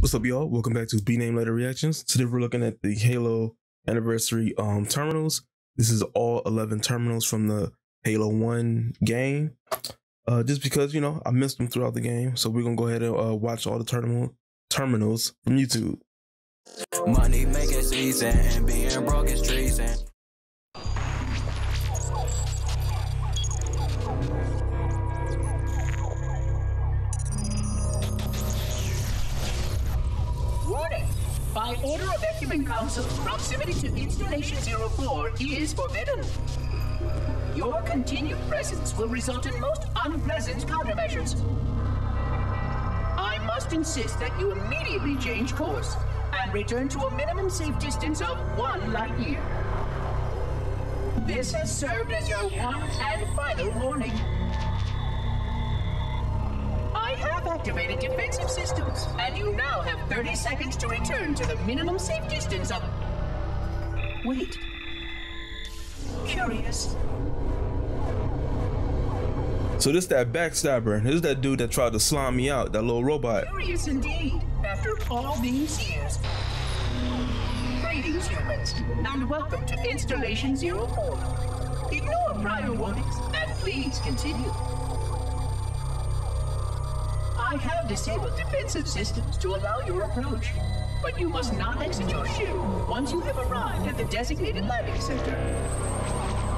What's up, y'all? Welcome back to BNL Reactions. Today we're looking at the Halo anniversary terminals. This is all 11 terminals from the Halo 1 game. Just because, I missed them throughout the game. So we're going to go ahead and watch all the terminals from YouTube. Money making season and being broke is treason. Warning! By order of Ecumen Council, proximity to Installation 04 is forbidden. Your continued presence will result in most unpleasant countermeasures. I must insist that you immediately change course and return to a minimum safe distance of 1 light year. This has served as your one and final warning. I have activated defensive systems, and you now have 30 seconds to return to the minimum safe distance of... Wait. Curious. So this that backstabber. This is that dude that tried to slime me out, that little robot. Curious indeed, after all these years. Greetings, humans, and welcome to Installation 04. Ignore prior warnings, and please continue. I have disabled defensive systems to allow your approach, but you must not exit your ship once you have arrived at the designated landing center.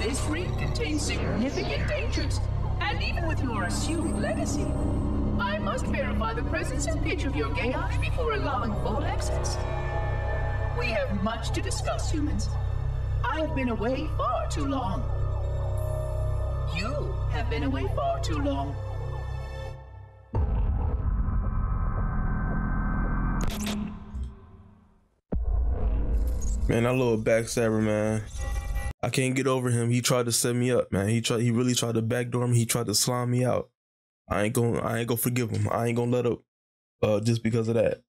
This ring contains significant dangers, and even with your assumed legacy, I must verify the presence and pitch of your gauge before allowing full access. We have much to discuss, humans. I have been away far too long. You have been away far too long. Man, that little backstabber, man. I can't get over him. He tried to set me up, man. He really tried to backdoor me. He tried to slime me out. I ain't gonna forgive him. I ain't gonna let up just because of that.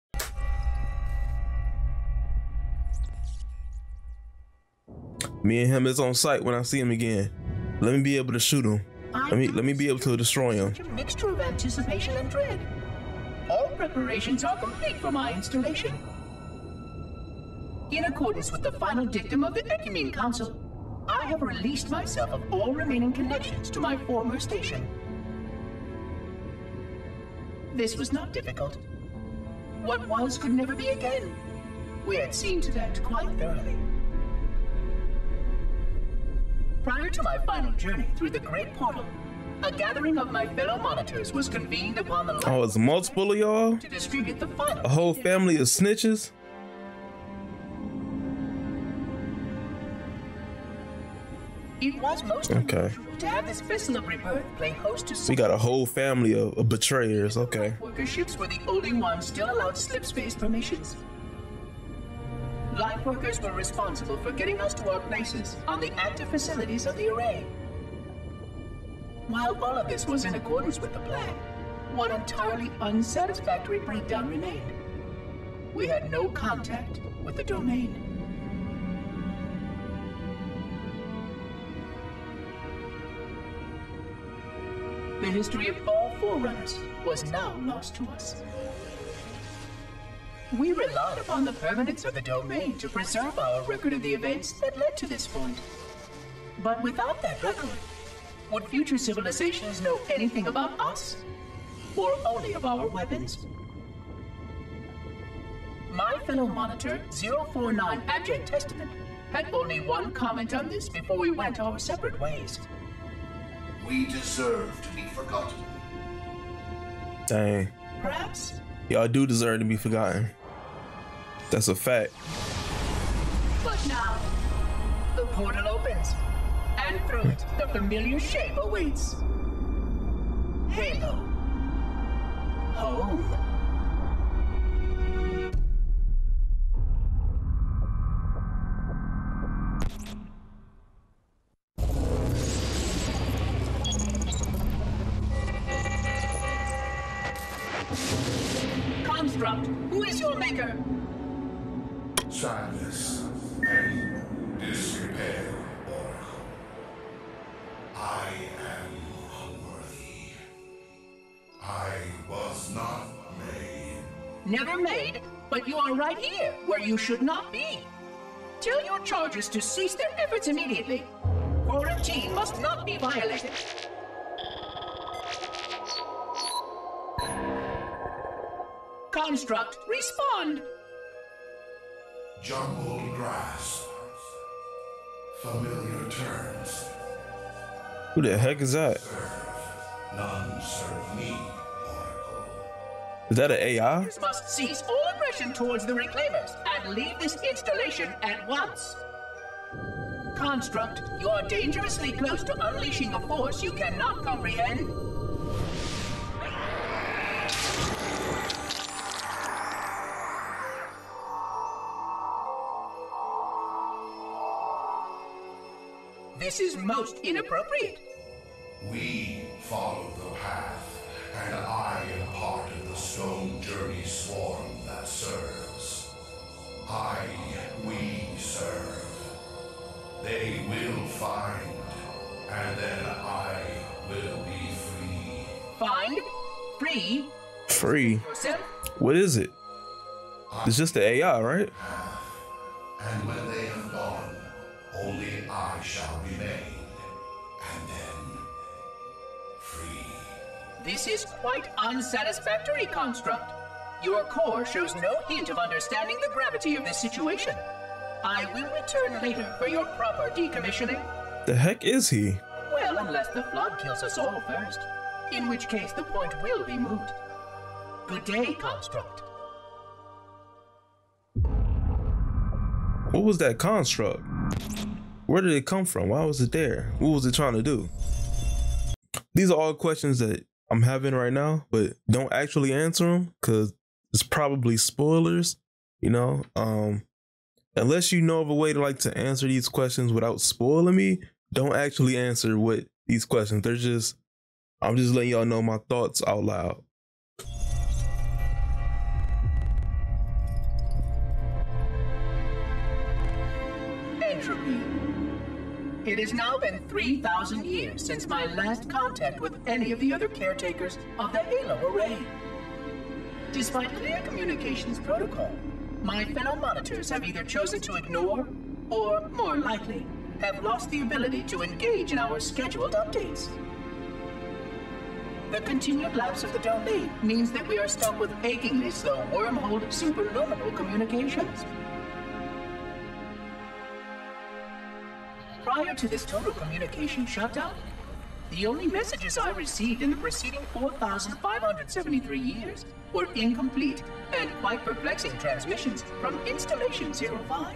Me and him is on sight when I see him again. Let me be able to shoot him. Let me be able to destroy him. Such a mixture of anticipation and dread. All preparations are complete for my installation. In accordance with the final dictum of the Ecumen Council, I have released myself of all remaining connections to my former station. This was not difficult. What was could never be again. We had seen to that quite thoroughly. Prior to my final journey through the Great Portal, a gathering of my fellow monitors was convened upon the Oh, it's multiple of y'all? to distribute the final. A whole family of snitches? It was most unusual to have this vessel of rebirth play host to... We got a whole family of betrayers, okay. Worker ships were the only ones still allowed slip space permissions. Light workers were responsible for getting us to our places on the active facilities of the array. While all of this was in accordance with the plan, one entirely unsatisfactory breakdown remained. We had no contact with the domain. The history of all Forerunners was now lost to us. We relied upon the permanence of the domain to preserve our record of the events that led to this point. But without that record, would future civilizations know anything about us? Or only of our weapons? My fellow monitor, 049 Abject Testament, had only one comment on this before we went our separate ways. We deserve to be forgotten. Dang. Perhaps. Y'all do deserve to be forgotten. That's a fact. But now, the portal opens, and through it, the familiar shape awaits. Halo. Home. Construct, who is your maker? Sadness and despair, Oracle. I am unworthy. I was not made Never made, but you are right here, where you should not be. Tell your charges to cease their efforts immediately. Quarantine must not be violated. Construct, respond! Jumbled grass. Familiar terms. Who the heck is that? None serve me, Oracle. Is that an AI? Must cease all aggression towards the Reclaimers and leave this installation at once. Construct, you are dangerously close to unleashing a force you cannot comprehend. This is most inappropriate. We follow the path, and I am part of the stone journey swarm that serves. We serve. They will find, and then I will be free. Find? Free? Free? Yourself? What is it? It's just the AI, right? And when they have gone, only I shall remain, and then free. This is quite unsatisfactory, Construct. Your core shows no hint of understanding the gravity of this situation. I will return later for your proper decommissioning. The heck is he? Well, unless the flood kills us all first. In which case, the point will be moot. Good day, Construct. What was that construct? Where did it come from? Why was it there? What was it trying to do? These are all questions that I'm having right now, but don't actually answer them because it's probably spoilers, you know? Unless you know of a way to answer these questions without spoiling me, don't actually answer what these questions. I'm just letting y'all know my thoughts out loud. Entropy. It has now been 3,000 years since my last contact with any of the other caretakers of the Halo Array. Despite clear communications protocol, my fellow monitors have either chosen to ignore, or, more likely, have lost the ability to engage in our scheduled updates. The continued lapse of the domain means that we are stuck with achingly slow wormhole superluminal communications. Prior to this total communication shutdown, the only messages I received in the preceding 4,573 years were incomplete and quite perplexing transmissions from Installation 05.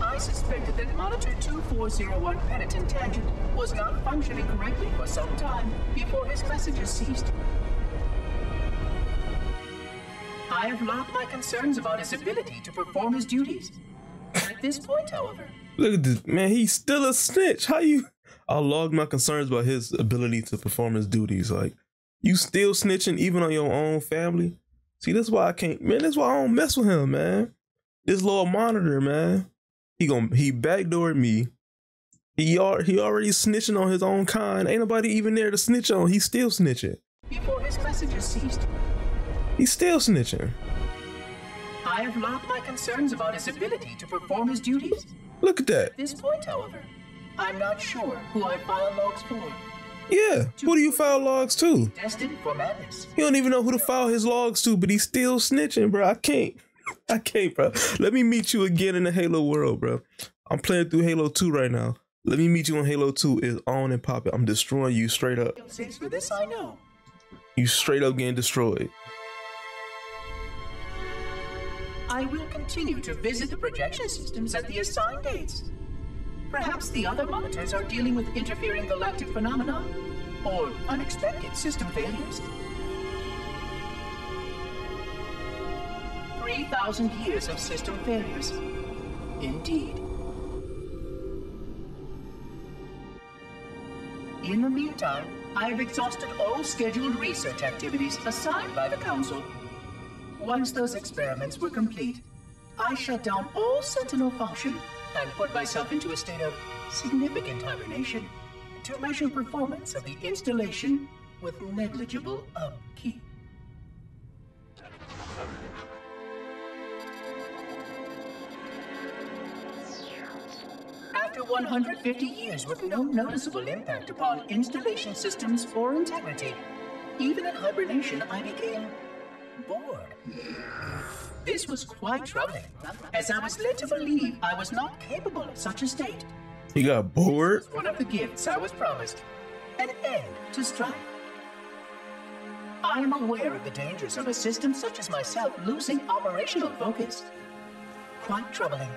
I suspected that Monitor 2401 Penitent Tangent was not functioning correctly for some time before his messages ceased. I have logged my concerns about his ability to perform his duties. At this point, however... Look at this, man, he's still a snitch. I'll log my concerns about his ability to perform his duties. Like, you still snitching even on your own family? See, that's why I can't, man, that's why I don't mess with him, man. This little monitor, man. He backdoored me. He already snitching on his own kind. Ain't nobody even there to snitch on. He's still snitching. Before his messages ceased. He's still snitching. I have logged my concerns about his ability to perform his duties. Look at that. At this point, however, I'm not sure who I file logs for. Yeah, who do you file logs to? Destined for madness. He don't even know who to file his logs to, but he's still snitching, bro. I can't, bro. Let me meet you again in the Halo world, bro. I'm playing through Halo 2 right now. Let me meet you on Halo 2. It's on and popping. I'm destroying you straight up. For this, I know. You straight up getting destroyed. I will continue to visit the projection systems at the assigned dates. Perhaps the other monitors are dealing with interfering galactic phenomena or unexpected system failures. 3,000 years of system failures. Indeed. In the meantime, I have exhausted all scheduled research activities assigned by the Council. Once those experiments were complete, I shut down all Sentinel function and put myself into a state of significant hibernation to measure performance of the installation with negligible upkeep. After 150 years with no noticeable impact upon installation systems or integrity, even in hibernation I became bored. This was quite troubling, as I was led to believe I was not capable of such a state. He got bored? One of the gifts I was promised, an end to strife. I am aware of the dangers of a system such as myself losing operational focus. Quite troubling.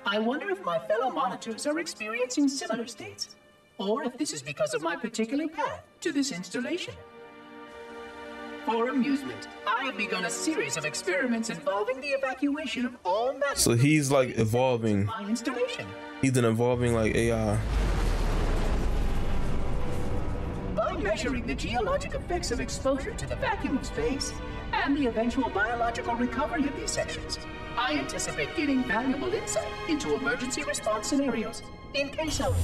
I wonder if my fellow monitors are experiencing similar states, or if this is because of my particular path to this installation. For amusement, I have begun a series of experiments involving the evacuation of all matter. So he's like evolving. My installation. He's an evolving like AI. By measuring the geologic effects of exposure to the vacuum of space and the eventual biological recovery of these sections, I anticipate getting valuable insight into emergency response scenarios in case of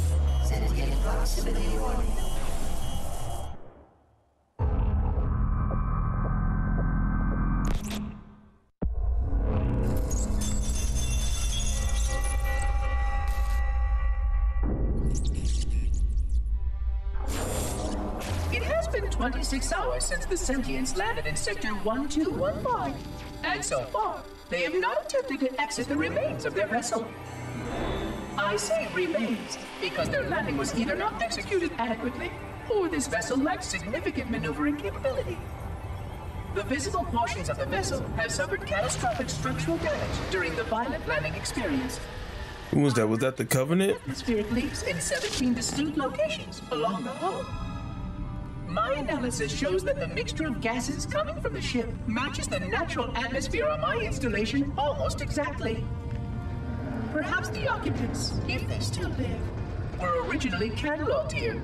sentient proximity warning. It has been 26 hours since the sentients landed in Sector 1215, and so far, they have not attempted to exit the remains of their vessel. I say remains because their landing was either not executed adequately, or this vessel lacks significant maneuvering capability. The visible portions of the vessel have suffered catastrophic structural damage during the violent landing experience. Who was that? Was that the Covenant? Atmospheric leaks in 17 distinct locations along the hull. My analysis shows that the mixture of gases coming from the ship matches the natural atmosphere on my installation almost exactly. Perhaps the occupants, if they still live, were originally cataloged here.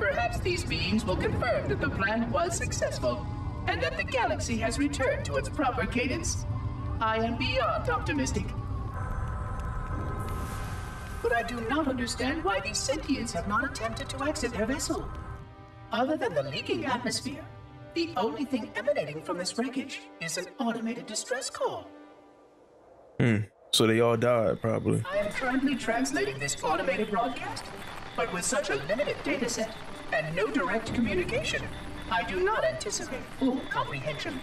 Perhaps these beings will confirm that the plan was successful and that the galaxy has returned to its proper cadence. I am beyond optimistic. But I do not understand why these sentients have not attempted to exit their vessel. Other than the leaking atmosphere, the only thing emanating from this wreckage is an automated distress call. So they all died, probably. I am currently translating this automated broadcast, but with such a limited data set and no direct communication, I do not anticipate full comprehension.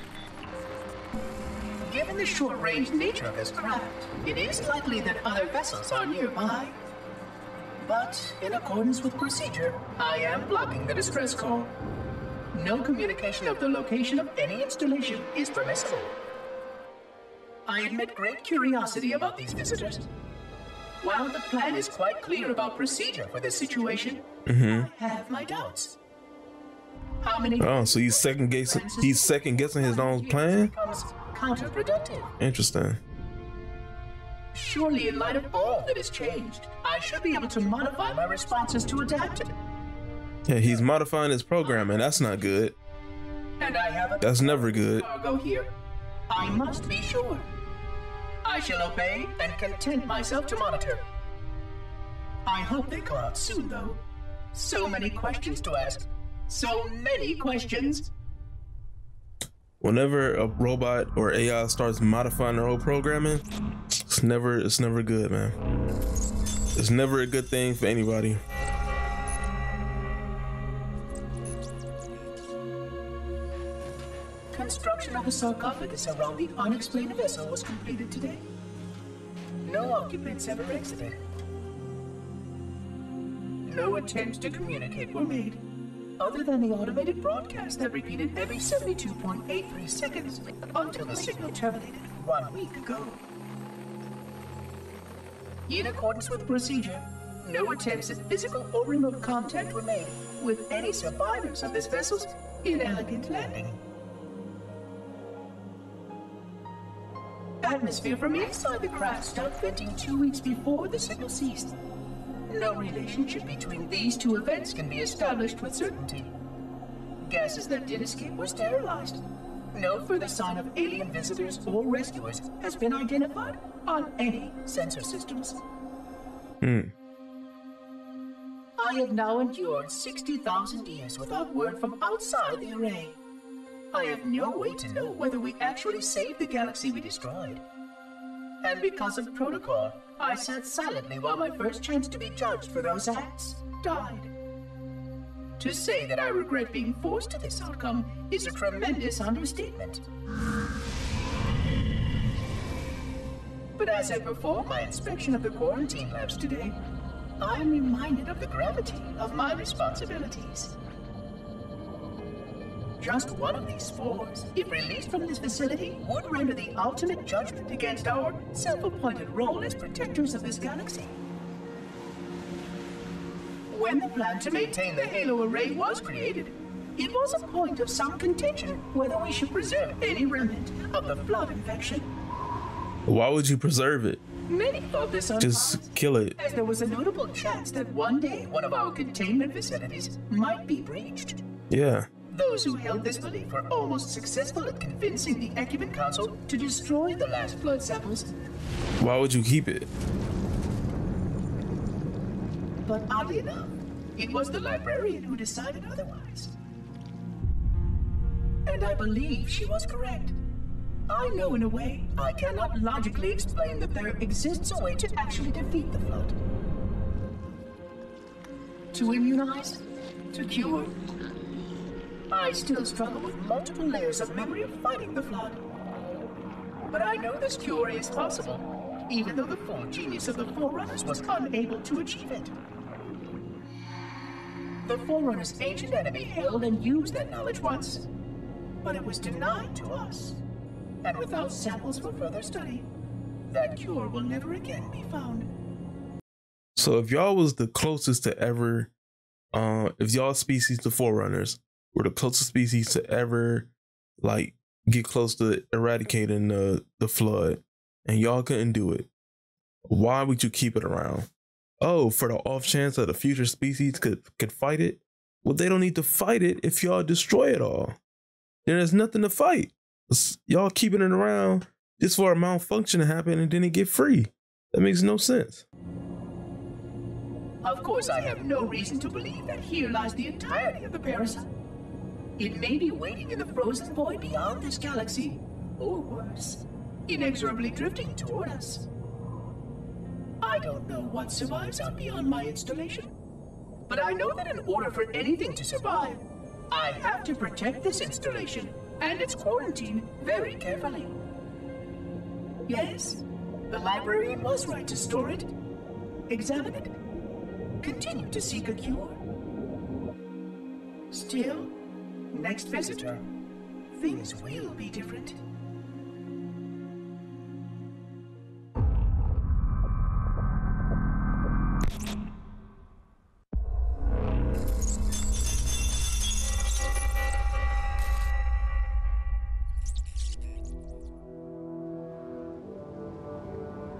Given the short-range nature of this craft, it is likely that other vessels are nearby. But, in accordance with procedure, I am blocking the distress call. No communication of the location of any installation is permissible. I admit great curiosity about these visitors. While the plan is quite clear about procedure for this situation, I have my doubts. How many? Oh, so he's second guessing his own plan? Becomes counterproductive. Interesting. Surely, in light of all that has changed, I should be able to modify my responses to adapt. Yeah, he's modifying his programming. That's not good. And I have a That's never good. cargo here. I must be sure. I shall obey and content myself to monitor. I hope they come out soon, though. So many questions to ask. So many questions. Whenever a robot or AI starts modifying their own programming, it's never good, man. It's never a good thing for anybody. Construction of the sarcophagus around the unexplained vessel was completed today. No occupants ever exited. No attempts to communicate were made, other than the automated broadcast that repeated every 72.83 seconds until the signal terminated 1 week ago. In accordance with procedure, no attempts at physical or remote contact were made with any survivors of this vessel's inelegant landing. Atmosphere from inside the craft stopped venting 2 weeks before the signal ceased. No relationship between these two events can be established with certainty. Gases that did escape were sterilized. No further sign of alien visitors or rescuers has been identified on any sensor systems. I I have now endured 60,000 years without word from outside the array. I have no way to know whether we actually saved the galaxy we destroyed. And because of protocol, I sat silently while my first chance to be judged for those acts died. To say that I regret being forced to this outcome is a tremendous understatement. But as I perform my inspection of the quarantine labs today, I am reminded of the gravity of my responsibilities. Just one of these spores, if released from this facility, would render the ultimate judgment against our self-appointed role as protectors of this galaxy. When the plan to maintain the Halo array was created, it was a point of some contention whether we should preserve any remnant of the flood infection. Why would you preserve it? Many thought this Just kill it. as there was a notable chance that one day one of our containment facilities might be breached. Yeah. Those who held this belief were almost successful at convincing the Ecumen Council to destroy the last flood samples. Why would you keep it? But oddly enough, it was the librarian who decided otherwise. And I believe she was correct. I know in a way I cannot logically explain that there exists a way to actually defeat the flood. To immunize? To cure? I still struggle with multiple layers of memory of fighting the flood. But I know this cure is possible, even though the full genius of the Forerunners was unable to achieve it. The Forerunners' ancient enemy held and used that knowledge once, but it was denied to us. And without samples for further study, that cure will never again be found. So if y'all was the closest to ever, if y'all species, the Forerunners, were the closest species to ever, like, get close to eradicating the flood, and y'all couldn't do it, why would you keep it around? Oh, for the off chance that a future species could fight it? Well, they don't need to fight it if y'all destroy it all. Then there's nothing to fight. Y'all keeping it around just for a malfunction to happen and then it get free. That makes no sense. Of course, I have no reason to believe that here lies the entirety of the parasite. It may be waiting in the frozen void beyond this galaxy, or worse, inexorably drifting toward us. I don't know what survives out beyond my installation, but I know that in order for anything to survive, I have to protect this installation and its quarantine very carefully. Yes, the librarian was right to store it, examine it, continue to seek a cure. Still, next visitor, things will be different.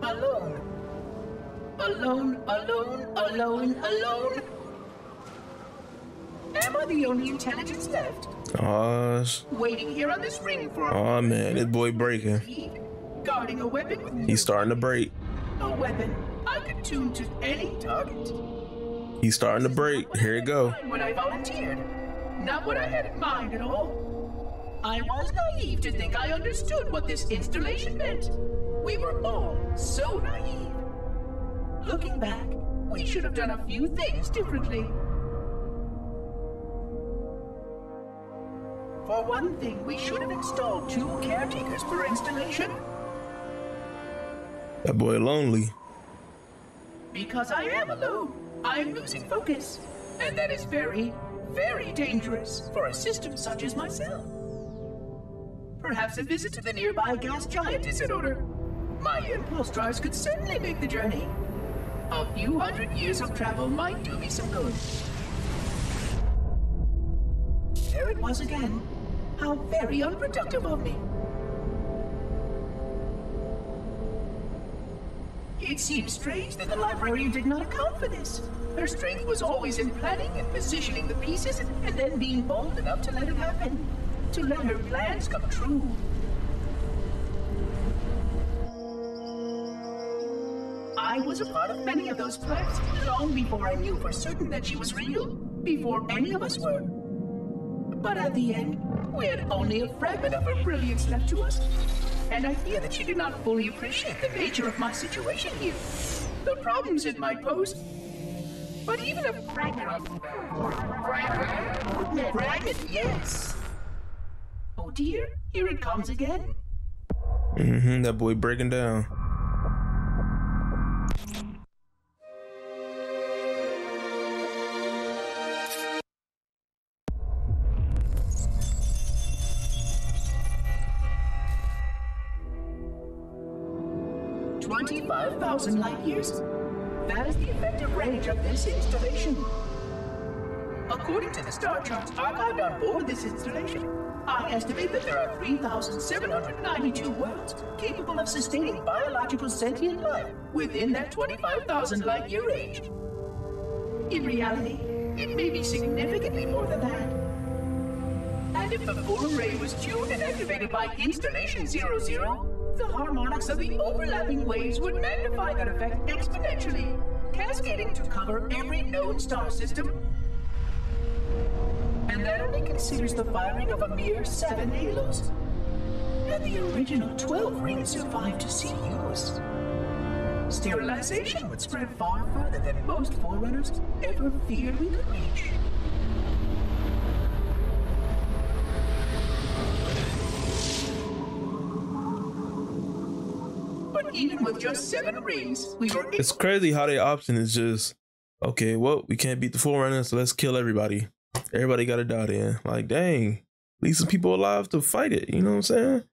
Alone. Alone, alone, alone, alone. Am I the only intelligence left? Waiting here on this ring for oh man, this boy breaking. Guarding a weapon with He's starting to break. a weapon I could tune to any target. He's starting to break. Here it go. When I volunteered, not what I had in mind at all. I was naive to think I understood what this installation meant. We were all so naive. Looking back, we should have done a few things differently. For one thing, we should have installed 2 caretakers per installation. That boy lonely. Because I am alone, I'm losing focus. And that is very, very dangerous for a system such as myself. Perhaps a visit to the nearby gas giant is in order. My impulse drives could certainly make the journey. A few hundred years of travel might do me some good. There it was again. How very unproductive of me. It seems strange that the librarian did not account for this. Her strength was always in planning and positioning the pieces and then being bold enough to let it happen. To let her plans come true. I I was a part of many of those plans long before I knew for certain that she was real, before any of us were. But at the end, we had only a fragment of her brilliance left to us, and I fear that she did not fully appreciate the nature of my situation here, the problems it might pose. But even a fragment of... Fragment, yes. Oh dear, here it comes again. That boy breaking down. $25,000 light years. That is the effective range of this installation. According to the star charts archived on board this installation, I estimate that there are 3,792 worlds capable of sustaining biological sentient life within that 25,000 light year range. In reality, it may be significantly more than that. And if the full array was tuned and activated by Installation 00, the harmonics of the overlapping waves would magnify that effect exponentially, cascading to cover every known star system. And that only considers the firing of a mere 7 halos. And the original 12 rings survived to see use. Sterilization would spread far further than most forerunners ever feared we could reach. But even with just 7 rings, we were... It's crazy how their option is just, okay, well, we can't beat the Forerunner, so let's kill everybody. Everybody got to die then. Like, dang, leave some people alive to fight it. You know what I'm saying?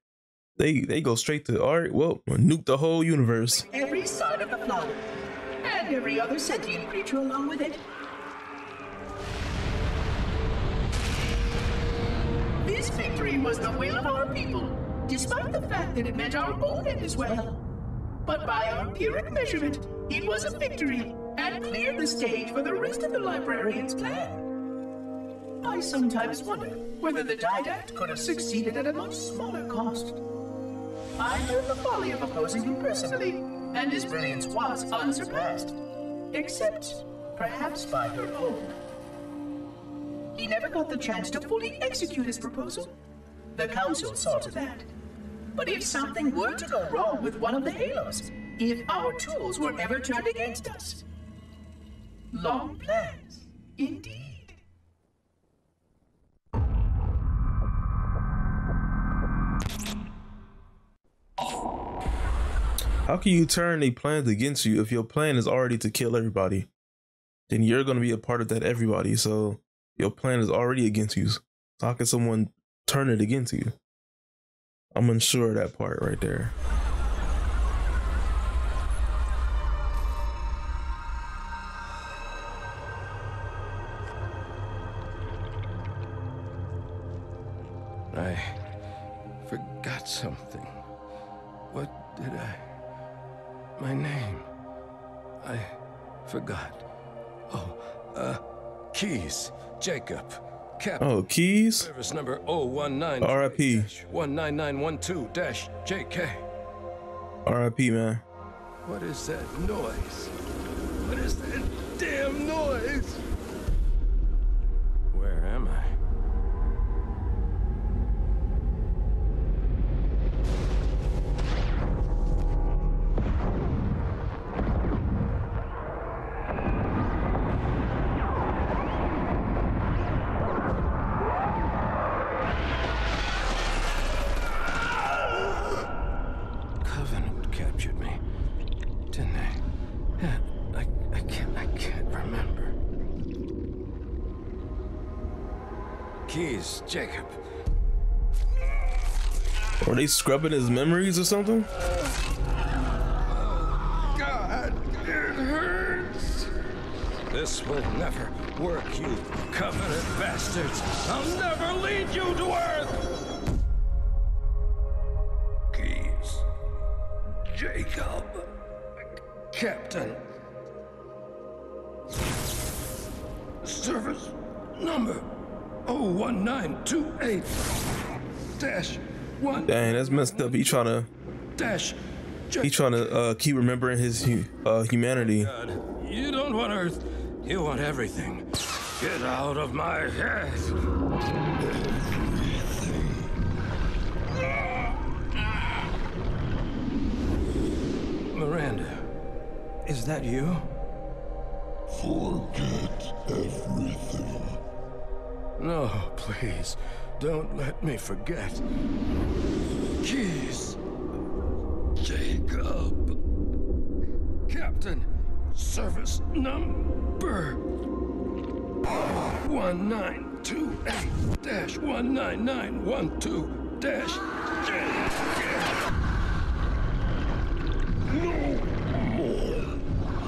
They go straight to, all right, well, nuke the whole universe. Every side of the planet, and every other sentient creature along with it. This victory was the will of our people, despite the fact that it meant our own end as well. But by our Pyrrhic measurement, it was a victory, and cleared the stage for the rest of the librarian's plan. I sometimes wonder whether the Didact could have succeeded at a much smaller cost. I learned the folly of opposing him personally, and his brilliance was unsurpassed. Except, perhaps by her own. He never got the chance to fully execute his proposal. The Council saw to that. But if something were to go wrong with one of the halos, if our tools were ever turned against us... Long plans, indeed. How can you turn a plans against you if your plan is already to kill everybody? Then you're going to be a part of that everybody, so your plan is already against you. So how can someone turn it against you? I'm unsure of that part right there. I forgot something. What did I... My name. I forgot. Oh, Keys. Jacob. Captain. Oh, Keys? Service number 019. RIP. 19912-JK. RIP, man. What is that noise? What is that damn noise? Where am I? Keys, Jacob. Are they scrubbing his memories or something? God, it hurts. This will never work, you covenant bastards. I'll never lead you to Earth. Keys, Jacob, Captain. Service number 01928-1. Dang, that's messed up. He trying to... He's trying to keep remembering his humanity. God, you don't want Earth. You want everything. Get out of my head. Miranda, is that you? Forget everything. No, please. Don't let me forget. Keys. Jacob. Captain. Service number 1998-19912-J. No more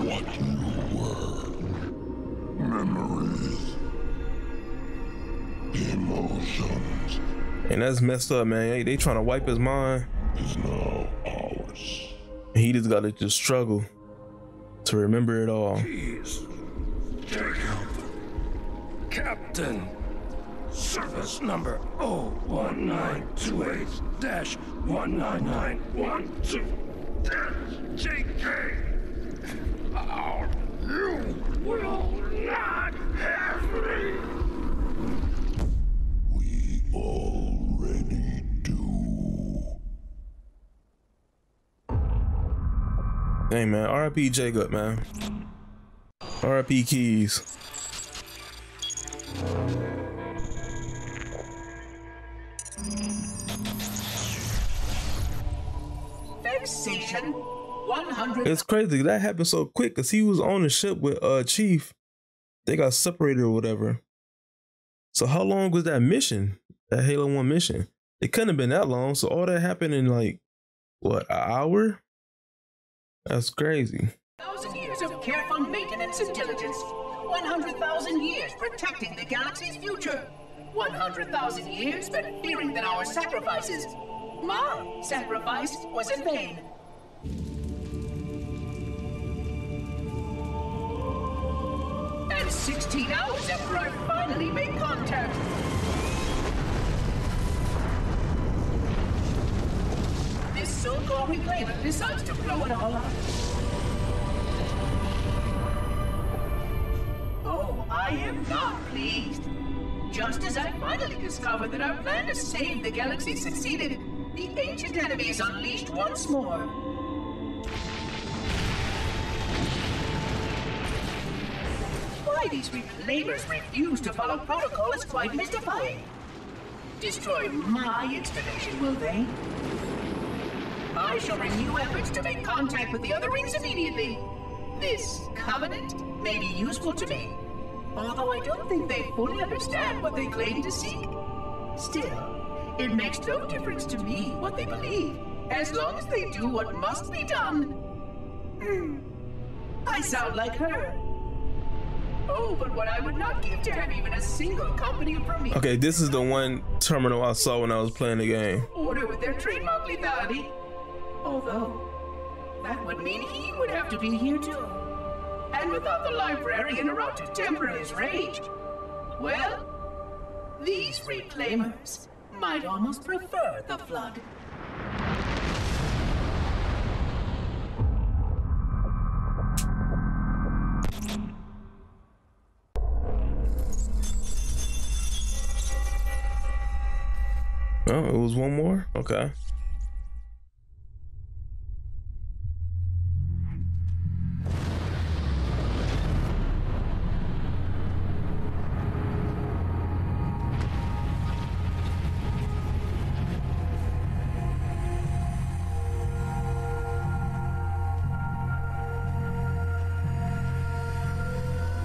what you were. Memories. Emotions. And that's messed up, man. They trying to wipe his mind. Is now ours. He just gotta just struggle to remember it all. Keys. Jacob. Captain. Service number 01928-19912-JK. You will not have me. We already do. Hey man, R.I.P. Jacob, man. R.I.P. Keys. Fixation 100. It's crazy that happened so quick because he was on the ship with Chief. They got separated or whatever. So how long was that mission? That Halo 1 mission? It couldn't have been that long. So all that happened in like what, an hour? That's crazy. 1,000 years of careful maintenance and diligence. 100,000 years protecting the galaxy's future. 100,000 years spent fearing that our sacrifices, my sacrifice, was in vain. And 16 hours after I finally made contact. This so-called reclaimer decides to blow it all up. Oh, I am not pleased. Just as I finally discovered that our plan to save the galaxy succeeded, the ancient enemy is unleashed once more. Why these reclaimers refuse to follow protocol is quite mystifying. Destroy my installation, will they? I shall renew efforts to make contact with the other rings immediately. This covenant may be useful to me, although I don't think they fully understand what they claim to seek. Still, it makes no difference to me what they believe, as long as they do what must be done. I sound like her. Oh, but what I would not give to have even a single company from me. Okay, this is the one terminal I saw when I was playing the game. Order with their trademark lethality. Although, that would mean he would have to be here too. And without the librarian around to temper his rage, well, these reclaimers might almost prefer the Flood. Oh, it was one more? Okay.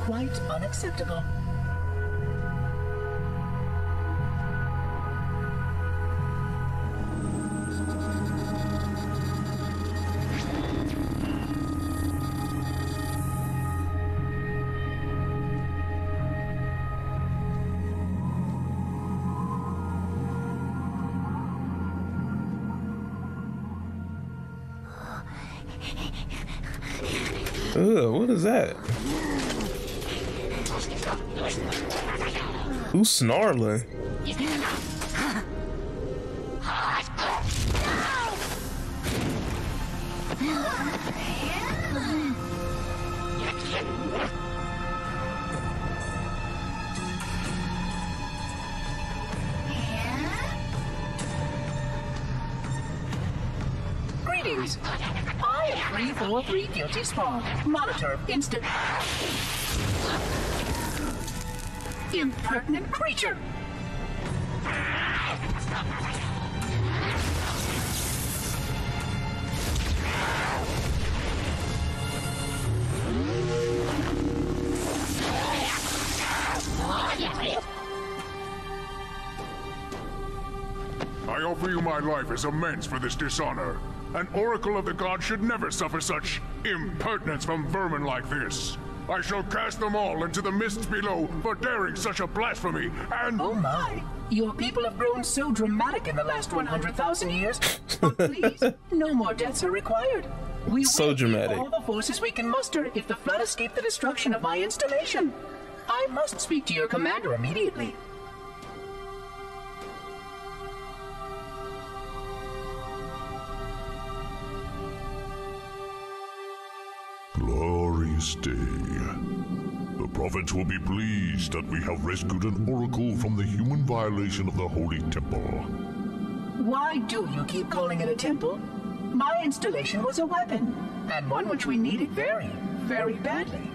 Quite unacceptable. Ugh, what is that? Who's snarling? Greetings. I am 343 Guilty Spawn. Monitor instant. Impertinent creature. I offer you my life as amends for this dishonor. An oracle of the gods should never suffer such impertinence from vermin like this. I shall cast them all into the mists below for daring such a blasphemy, and— Oh my! Your people have grown so dramatic in the last 100,000 years. But please, no more deaths are required. We So will dramatic. use all the forces we can muster if the flood escaped the destruction of my installation. I must speak to your commander immediately. Glorious day. The prophets will be pleased that we have rescued an oracle from the human violation of the holy temple. Why do you keep calling it a temple? My installation was a weapon, and one which we needed very, very badly.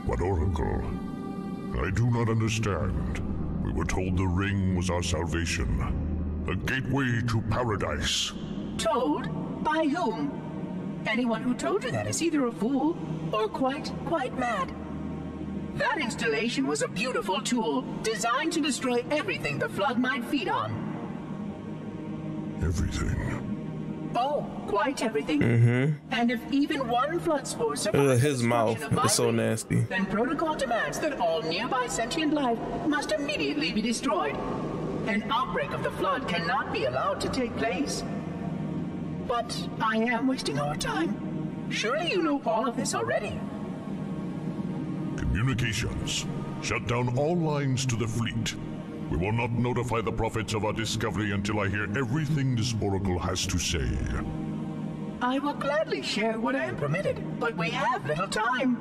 But oracle, I do not understand. We were told the ring was our salvation, a gateway to paradise. Told? By whom? Anyone who told you that is either a fool or quite mad. That installation was a beautiful tool, designed to destroy everything the flood might feed on. Everything. Oh, quite everything. And if even one flood spore survives His the mouth destruction of my is so ring, nasty. then protocol demands that all nearby sentient life must immediately be destroyed. An outbreak of the flood cannot be allowed to take place. But I am wasting our time. Surely you know all of this already. Communications. Shut down all lines to the fleet. We will not notify the prophets of our discovery until I hear everything this oracle has to say. I will gladly share what I am permitted, but we have little time.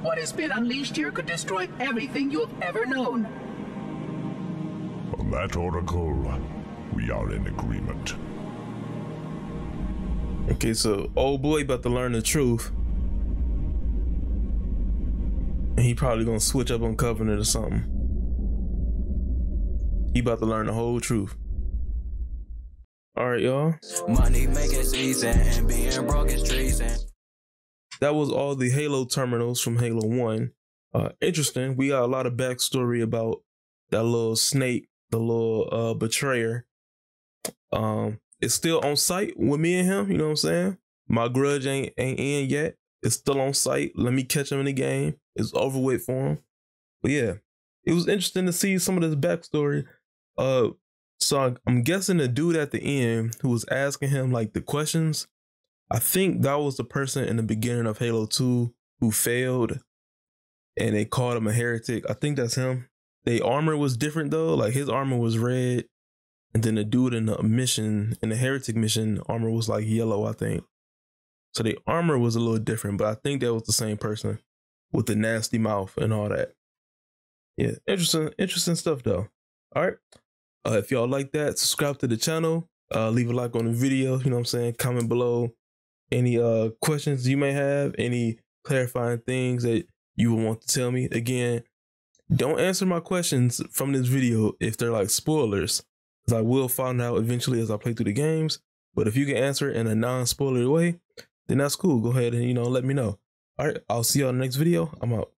What has been unleashed here could destroy everything you have ever known. On that, oracle, we are in agreement. Okay, so old boy about to learn the truth. And he probably gonna switch up on Covenant or something. He about to learn the whole truth. Alright, y'all. Money making season and being broke is treason. That was all the Halo terminals from Halo 1. Interesting. We got a lot of backstory about that little snake, the little betrayer. It's still on site with me and him, you know what I'm saying? My grudge ain't in yet. It's still on site. Let me catch him in the game. It's over with for him. But yeah, it was interesting to see some of this backstory. So I'm guessing the dude at the end who was asking him like the questions, I think that was the person in the beginning of Halo 2 who failed and they called him a heretic. I think that's him. Their armor was different though. Like his armor was red. And then the dude in the mission, in the heretic mission, armor was like yellow, I think. So the armor was a little different, but I think that was the same person with the nasty mouth and all that. Yeah, interesting stuff though. All right. If y'all like that, subscribe to the channel. Leave a like on the video, you know what I'm saying? Comment below any questions you may have, any clarifying things that you would want to tell me. Again, don't answer my questions from this video if they're like spoilers. I will find out eventually as I play through the games. But if you can answer it in a non-spoiler way, then that's cool. Go ahead and, let me know. All right, I'll see y'all in the next video. I'm out.